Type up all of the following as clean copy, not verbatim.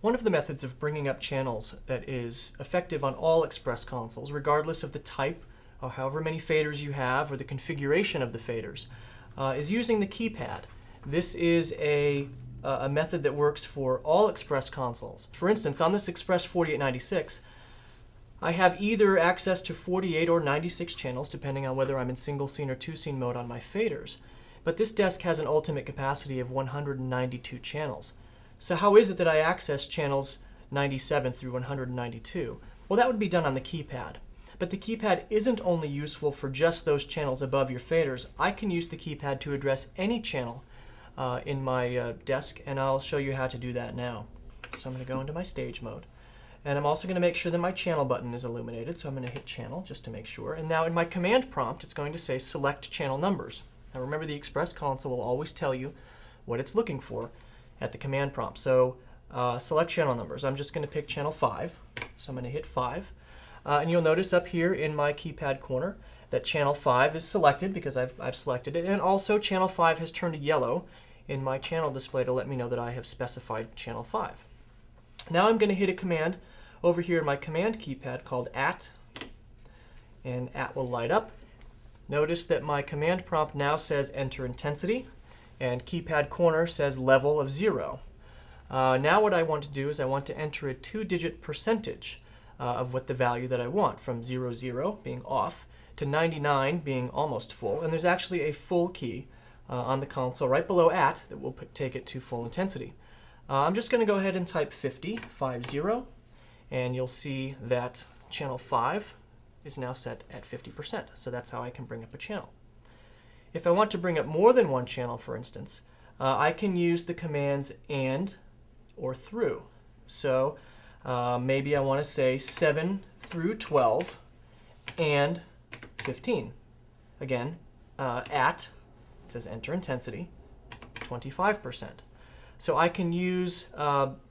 One of the methods of bringing up channels that is effective on all Express consoles, regardless of the type or however many faders you have or the configuration of the faders, is using the keypad. This is a method that works for all Express consoles. For instance, on this Express 4896, I have either access to 48 or 96 channels, depending on whether I'm in single scene or two scene mode on my faders. But this desk has an ultimate capacity of 192 channels. So how is it that I access channels 97 through 192? Well, that would be done on the keypad. But the keypad isn't only useful for just those channels above your faders. I can use the keypad to address any channel in my desk, and I'll show you how to do that now. So I'm going to go into my stage mode. And I'm also going to make sure that my channel button is illuminated, so I'm going to hit channel just to make sure. And now in my command prompt, it's going to say select channel numbers. Now remember, the Express console will always tell you what it's looking for at the command prompt. So select channel numbers. I'm just going to pick channel 5. So I'm going to hit 5. And you'll notice up here in my keypad corner that channel 5 is selected because I've selected it. And also channel 5 has turned yellow in my channel display to let me know that I have specified channel 5. Now I'm going to hit a command over here in my command keypad called @ and @ will light up. Notice that my command prompt now says enter intensity, and keypad corner says level of 0. Now what I want to do is I want to enter a 2-digit percentage of what the value that I want, from 00 being off to 99 being almost full. And there's actually a full key on the console right below @ that will take it to full intensity. I'm just going to go ahead and type 50, and you'll see that channel 5 is now set at 50%. So that's how I can bring up a channel. If I want to bring up more than one channel, for instance, I can use the commands AND or THROUGH. So maybe I want to say 7 through 12 and 15. Again, it says enter intensity, 25%. So I can use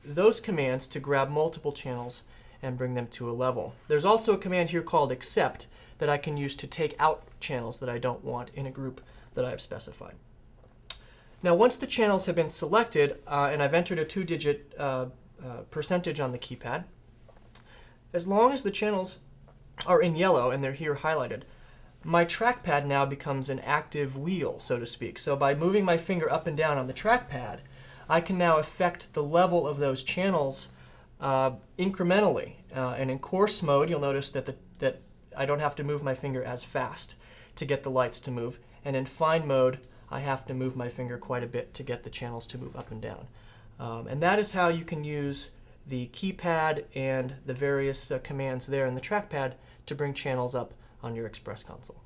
those commands to grab multiple channels and bring them to a level. There's also a command here called except that I can use to take out channels that I don't want in a group that I've specified. Now once the channels have been selected and I've entered a 2-digit percentage on the keypad, as long as the channels are in yellow and they're here highlighted, my trackpad now becomes an active wheel, so to speak. So by moving my finger up and down on the trackpad, I can now affect the level of those channels incrementally. And in coarse mode, you'll notice that I don't have to move my finger as fast to get the lights to move. And in fine mode, I have to move my finger quite a bit to get the channels to move up and down. And that is how you can use the keypad and the various commands there in the trackpad to bring channels up on your Express console.